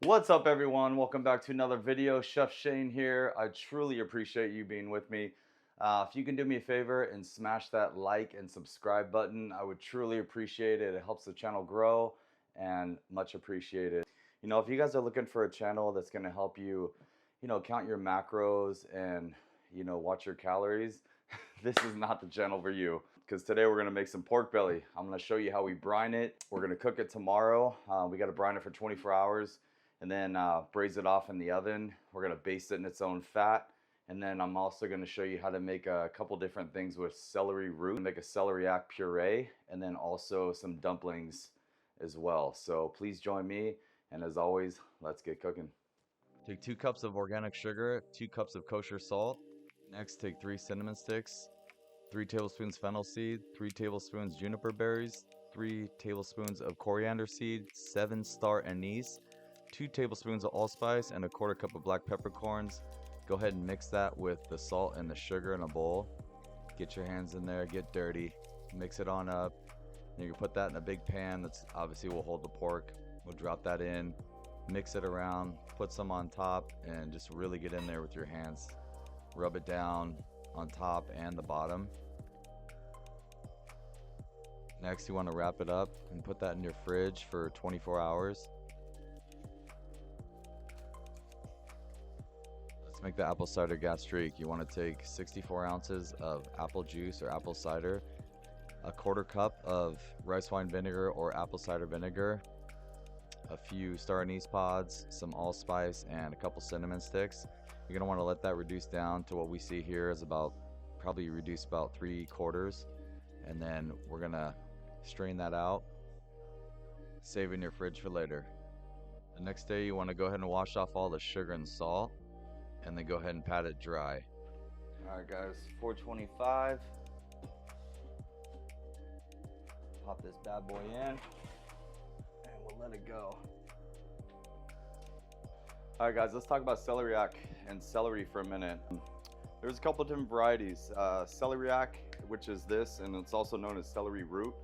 What's up, everyone? Welcome back to another video. Chef Shane here. I truly appreciate you being with me. If you can do me a favor and smash that like and subscribe button, I would truly appreciate it. It helps the channel grow and much appreciated. If you guys are looking for a channel that's going to help you, count your macros and, watch your calories, this is not the channel for you. Because today we're going to make some pork belly. I'm going to show you how we brine it. We're going to cook it tomorrow. We got to brine it for 24 hours. And then braise it off in the oven. We're gonna baste it in its own fat. And then I'm also gonna show you how to make a couple different things with celery root, make a celeriac puree, and then also some dumplings as well. So please join me. And as always, let's get cooking. Take 2 cups of organic sugar, 2 cups of kosher salt. Next, take 3 cinnamon sticks, 3 tablespoons fennel seed, 3 tablespoons juniper berries, 3 tablespoons of coriander seed, 7 star anise, 2 tablespoons of allspice, and a 1/4 cup of black peppercorns. Go ahead and mix that with the salt and the sugar in a bowl. Get your hands in there, get dirty, mix it on up. And you can put that in a big pan that's obviously will hold the pork. We'll drop that in, mix it around, put some on top, and just really get in there with your hands. Rub it down on top and the bottom. Next, you want to wrap it up and put that in your fridge for 24 hours. Let's make the apple cider gastrique. You want to take 64 ounces of apple juice or apple cider, a 1/4 cup of rice wine vinegar or apple cider vinegar, a few star anise pods, some allspice, and a couple cinnamon sticks. You're going to want to let that reduce down to what we see here is probably reduce about 3/4. And then we're going to strain that out, save in your fridge for later. The next day you want to go ahead and wash off all the sugar and salt, and then go ahead and pat it dry. All right, guys, 425. Pop this bad boy in, and we'll let it go. All right, guys, let's talk about celeriac and celery for a minute. There's a couple different varieties. Celeriac, which is this, and it's also known as celery root,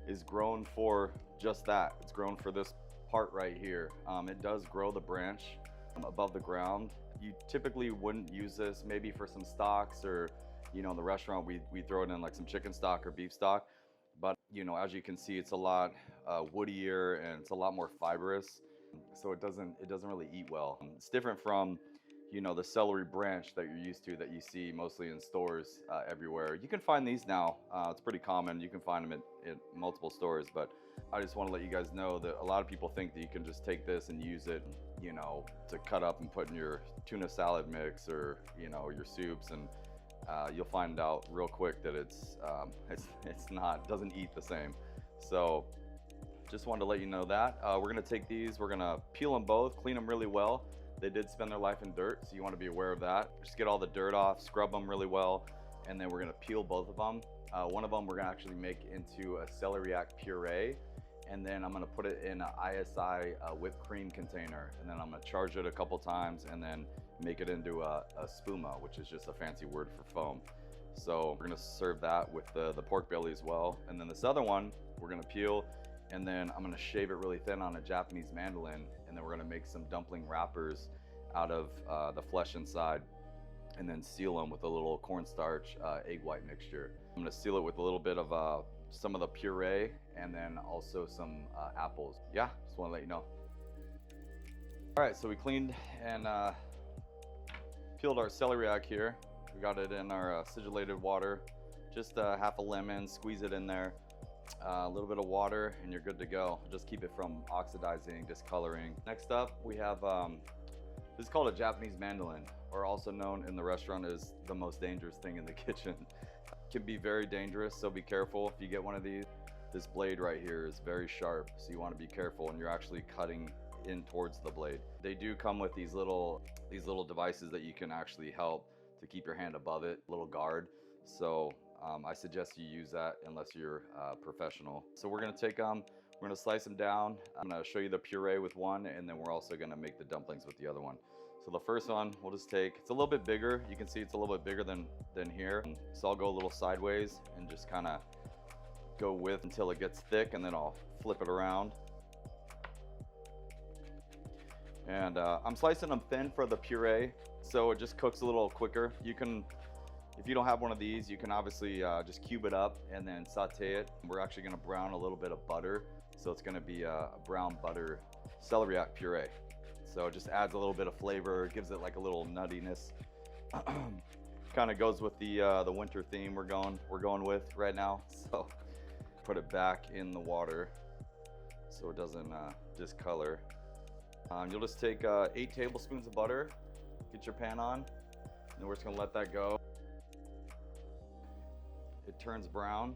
is grown for just that. It's grown for this part right here. It does grow the branch above the ground. You typically wouldn't use this maybe for some stocks, or in the restaurant we throw it in like some chicken stock or beef stock, but as you can see, it's a lot woodier and it's a lot more fibrous, so it doesn't really eat well. It's different from the celery branch that you're used to, that you see mostly in stores everywhere. You can find these now. It's pretty common. You can find them at multiple stores, but I just want to let you guys know that a lot of people think that you can just take this and use it, to cut up and put in your tuna salad mix or, your soups, and you'll find out real quick that it's doesn't eat the same. So just wanted to let you know that. We're gonna take these, we're gonna peel them both, clean them really well. They did spend their life in dirt, so you want to be aware of that. Just get all the dirt off, scrub them really well, and then we're gonna peel both of them. One of them we're gonna actually make into a celeriac puree, and then I'm gonna put it in an ISI whipped cream container, and then I'm gonna charge it a couple times and then make it into a Espuma, which is just a fancy word for foam. So we're gonna serve that with the pork belly as well. And then this other one we're gonna peel, and then I'm gonna shave it really thin on a Japanese mandolin, and then we're gonna make some dumpling wrappers out of the flesh inside, and then seal them with a little cornstarch egg white mixture. I'm gonna seal it with a little bit of some of the puree, and then also some apples. Yeah, just want to let you know. All right, so we cleaned and peeled our celeriac here. We got it in our sigillated water. Just half a lemon, squeeze it in there, a little bit of water, and you're good to go. Just keep it from oxidizing, discoloring. Next up, we have this is called a Japanese mandolin, or also known in the restaurant as the most dangerous thing in the kitchen. Can be very dangerous, so be careful if you get one of these. This blade right here is very sharp, so you want to be careful, and you're actually cutting in towards the blade. They do come with these little devices that you can actually help to keep your hand above it, little guard. So I suggest you use that unless you're professional. So we're gonna take them, we're gonna slice them down. I'm gonna show you the puree with one, and then we're also gonna make the dumplings with the other one. So the first one we'll just take, it's a little bit bigger. You can see it's a little bit bigger than here. So I'll go a little sideways and just kind of go with until it gets thick, and then I'll flip it around. And I'm slicing them thin for the puree, so it just cooks a little quicker. You can, if you don't have one of these, you can obviously just cube it up and then saute it. We're actually gonna brown a little bit of butter, so it's gonna be a brown butter celeriac puree. So it just adds a little bit of flavor, gives it like a little nuttiness. Kind of goes with the winter theme we're going with right now. So put it back in the water so it doesn't discolor. You'll just take 8 tablespoons of butter, get your pan on, and we're just gonna let that go. It turns brown.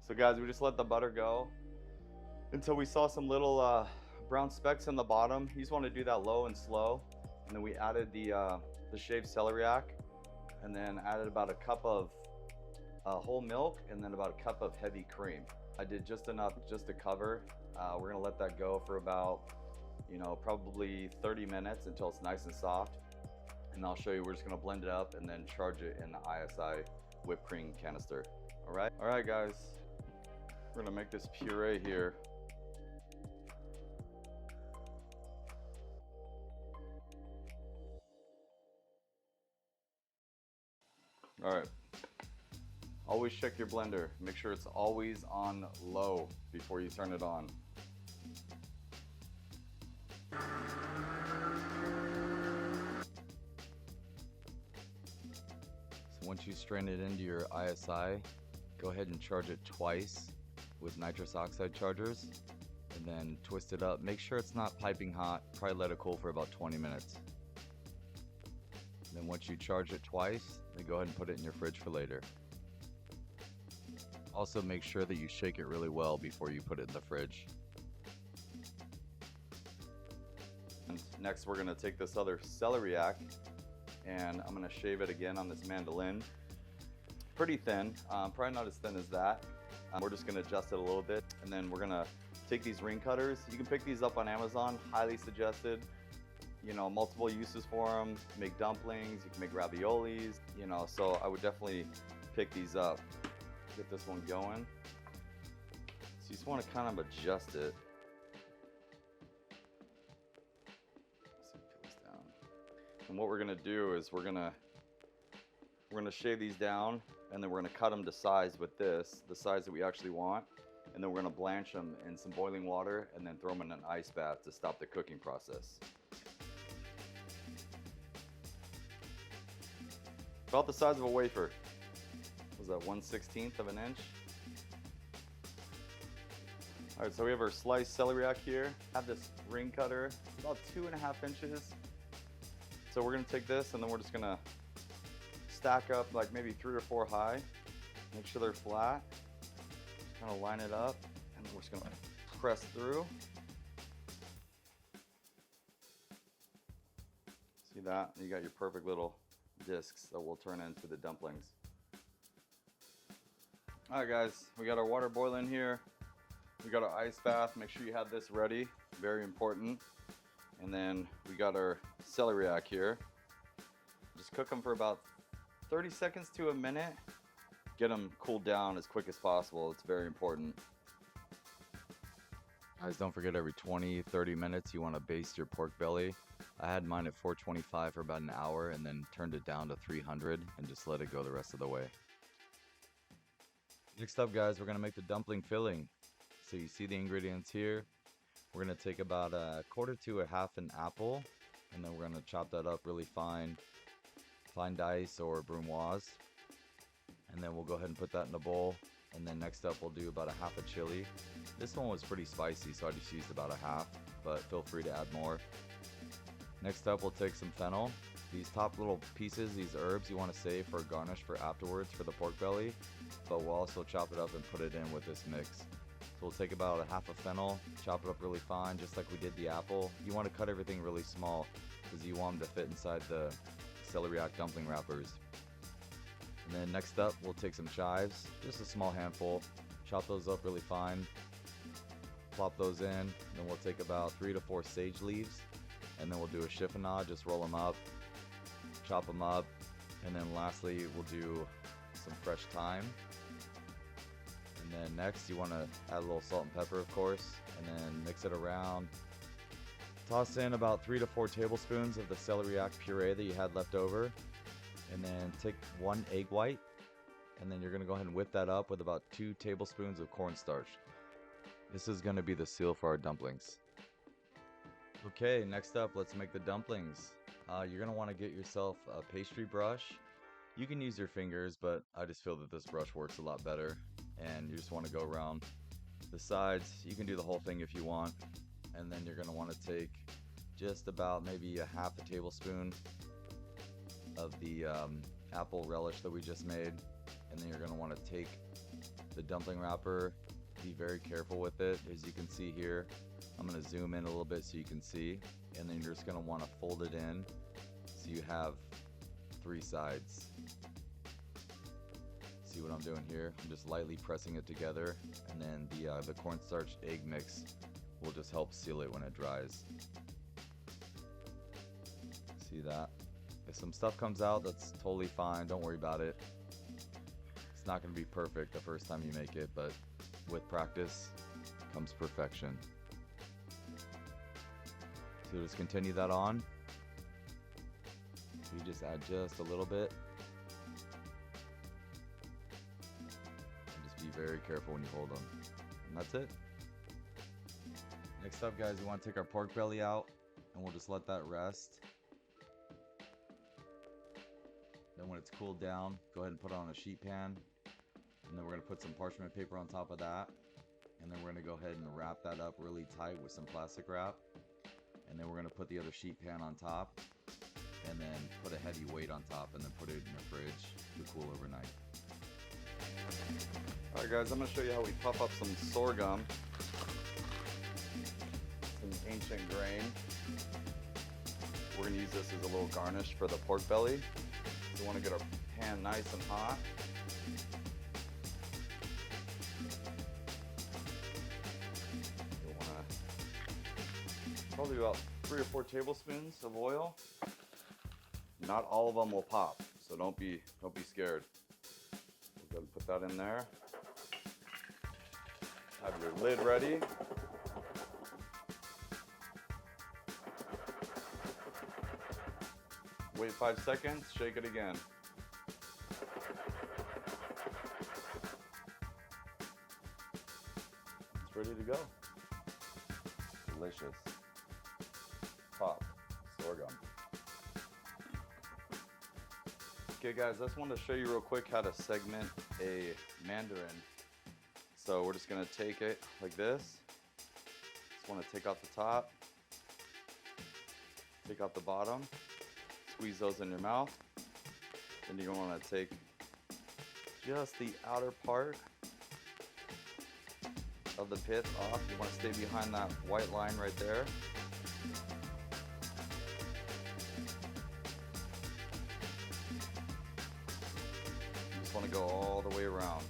So guys, we just let the butter go until we saw some little brown specks in the bottom. You just want to do that low and slow. And then we added the shaved celeriac, and then added about a cup of whole milk, and then about a cup of heavy cream. I did just enough just to cover. We're gonna let that go for about, probably 30 minutes until it's nice and soft. And I'll show you, we're just gonna blend it up and then charge it in the ISI whipped cream canister. All right guys, we're gonna make this puree here. All right, always check your blender. Make sure it's always on low before you turn it on. So once you strain it into your ISI, go ahead and charge it twice with nitrous oxide chargers, and then twist it up. Make sure it's not piping hot. Probably let it cool for about 20 minutes. And then once you charge it twice, then go ahead and put it in your fridge for later. Also make sure that you shake it really well before you put it in the fridge. And next we're gonna take this other celeriac, and I'm gonna shave it again on this mandolin. Pretty thin, probably not as thin as that. We're just gonna adjust it a little bit, and then we're gonna take these ring cutters. You can pick these up on Amazon, highly suggested. Multiple uses for them. Make dumplings, you can make raviolis, so I would definitely pick these up. Get this one going. So you just want to kind of adjust it. Let's see, put this down. And what we're gonna do is we're gonna shave these down, and then we're gonna cut them to size with this, the size that we actually want. And then we're gonna blanch them in some boiling water and then throw them in an ice bath to stop the cooking process. About the size of a wafer. Was that 1/16 of an inch? All right, so we have our sliced celeriac here. I have this ring cutter, about 2.5 inches. So we're gonna take this, and then we're just gonna stack up like maybe 3 or 4 high. Make sure they're flat. Just kind of line it up, and then we're just gonna press through. See that? You got your perfect little discs that will turn into the dumplings. All right guys, we got our water boiling here. We got our ice bath. Make sure you have this ready, very important. And then we got our celeriac here. Just cook them for about 30 seconds to a minute. Get them cooled down as quick as possible. It's very important. Guys, don't forget every 20-30 minutes you want to baste your pork belly. I had mine at 425 for about an hour, and then turned it down to 300 and just let it go the rest of the way. Next up guys, we're going to make the dumpling filling. So you see the ingredients here. We're going to take about 1/4 to 1/2 an apple, and then we're going to chop that up really fine dice or brunoise. And then we'll go ahead and put that in a bowl. And then next up we'll do about 1/2 chili. This one was pretty spicy, so I just used about 1/2, but feel free to add more. Next up we'll take some fennel. These top little pieces, these herbs, you want to save for a garnish for afterwards for the pork belly, but we'll also chop it up and put it in with this mix. So we'll take about 1/2 fennel, chop it up really fine, just like we did the apple. You want to cut everything really small because you want them to fit inside the celeriac dumpling wrappers. And then next up, we'll take some chives, just a small handful, chop those up really fine, plop those in, and then we'll take about 3 to 4 sage leaves, and then we'll do a chiffonade, just roll them up, chop them up, and then lastly we'll do some fresh thyme, And then next you want to add a little salt and pepper, of course, and then mix it around. Toss in about 3 to 4 tablespoons of the celeriac puree that you had left over, and then take 1 egg white, and then you're going to go ahead and whip that up with about 2 tablespoons of cornstarch. This is going to be the seal for our dumplings. Okay, next up, let's make the dumplings. You're going to want to get yourself a pastry brush. You can use your fingers, but I just feel that this brush works a lot better. And you just want to go around the sides. You can do the whole thing if you want. And then you're going to want to take just about maybe a half a tablespoon of the apple relish that we just made. And then you're going to want to take the dumpling wrapper. Be very careful with it. As you can see here, I'm going to zoom in a little bit so you can see. And then you're just going to want to fold it in so you have 3 sides. See what I'm doing here? I'm just lightly pressing it together, and then the cornstarch egg mix will just help seal it when it dries. See that? If some stuff comes out, that's totally fine. Don't worry about it. It's not going to be perfect the first time you make it, but with practice comes perfection. So just continue that on. You just add just a little bit. Be very careful when you hold them. And that's it. Next up, guys, we want to take our pork belly out, and we'll just let that rest. Then when it's cooled down, go ahead and put it on a sheet pan. And then we're going to put some parchment paper on top of that. And then we're going to go ahead and wrap that up really tight with some plastic wrap. And then we're going to put the other sheet pan on top. And then put a heavy weight on top, and then put it in the fridge to cool overnight. Alright guys, I'm going to show you how we puff up some sorghum. Some ancient grain. We're going to use this as a little garnish for the pork belly. So we want to get our pan nice and hot. We want to probably about 3 or 4 tablespoons of oil. Not all of them will pop, so don't be scared. We'll go and put that in there. Have your lid ready. Wait 5 seconds, shake it again. It's ready to go. Delicious. Pop sorghum. Okay guys, I just wanted to show you real quick how to segment a mandarin. So we're just gonna take it like this. Just wanna take out the top, take out the bottom, squeeze those in your mouth. Then you're gonna wanna take just the outer part of the pith off. You wanna stay behind that white line right there. You just wanna go all the way around.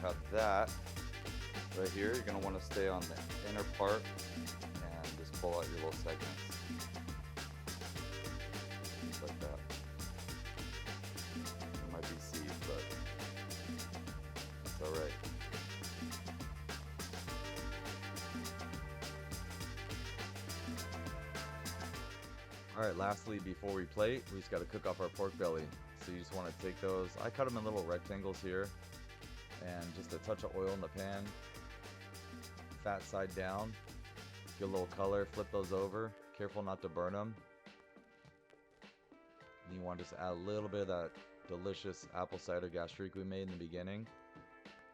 Have that right here. You're going to want to stay on the inner part and just pull out your little segments. Just like that. It might be seeds, but it's alright. Alright, lastly, before we plate, we just got to cook off our pork belly. So you just want to take those, I cut them in little rectangles here. And just a touch of oil in the pan, fat side down, get a little color, flip those over, careful not to burn them. And you want to just add a little bit of that delicious apple cider gastrique we made in the beginning,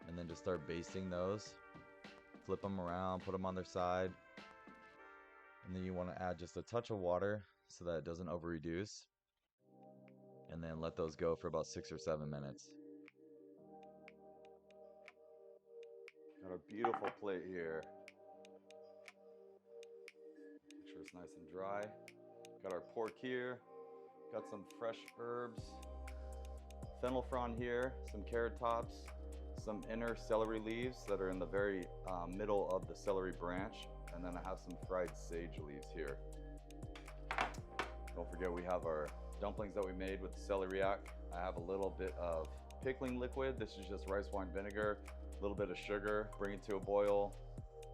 and then just start basting those, flip them around, put them on their side, and then you want to add just a touch of water so that it doesn't over reduce, and then let those go for about 6 or 7 minutes. Got a beautiful plate here. Make sure it's nice and dry. Got our pork here. Got some fresh herbs. Fennel frond here. Some carrot tops. Some inner celery leaves that are in the very middle of the celery branch. And then I have some fried sage leaves here. Don't forget we have our dumplings that we made with celeriac. I have a little bit of pickling liquid. This is just rice wine vinegar, a little bit of sugar, bring it to a boil,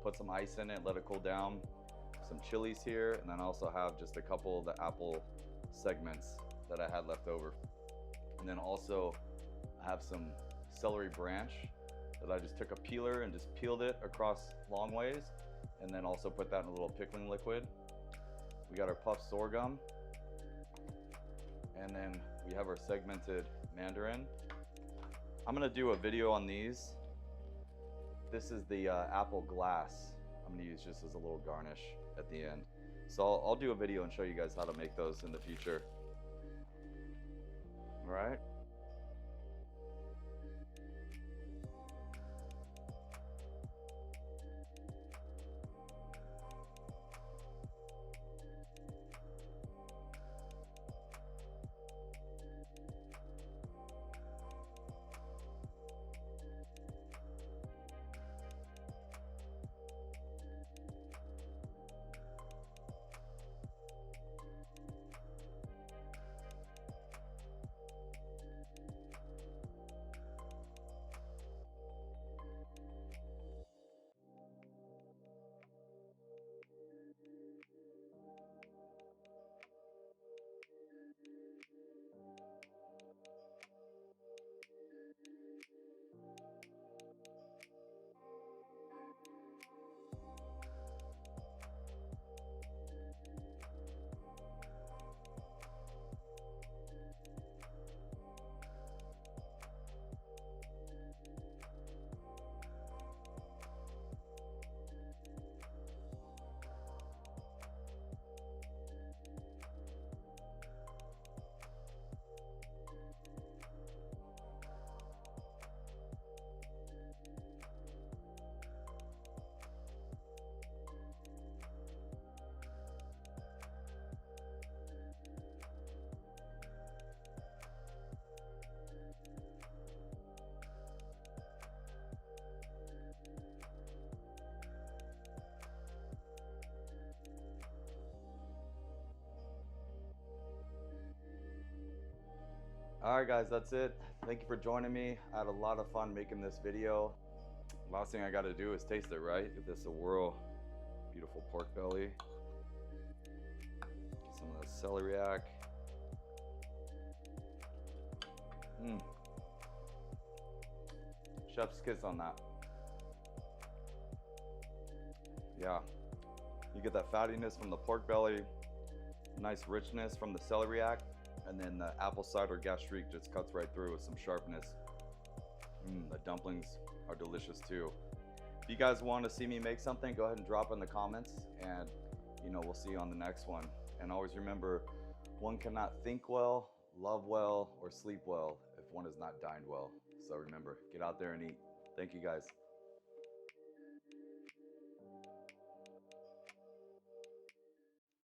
put some ice in it, let it cool down. Some chilies here, and then I also have just a couple of the apple segments that I had left over. And then also I have some celery branch that I just took a peeler and just peeled it across long ways, and then also put that in a little pickling liquid. We got our puffed sorghum, and then we have our segmented mandarin. I'm gonna do a video on these. This is the apple glass I'm gonna use just as a little garnish at the end. So I'll do a video and show you guys how to make those in the future. All right. All right, guys, that's it. Thank you for joining me. I had a lot of fun making this video. Last thing I got to do is taste it, right? Give this a whirl. Beautiful pork belly. Get some of the celeriac. Chef's kiss on that. Yeah, you get that fattiness from the pork belly, nice richness from the celeriac, and then the apple cider gastrique just cuts right through with some sharpness. The dumplings are delicious too. If you guys want to see me make something, go ahead and drop in the comments, and we'll see you on the next one. And always remember, one cannot think well, love well, or sleep well if one has not dined well. So remember, get out there and eat. Thank you, guys.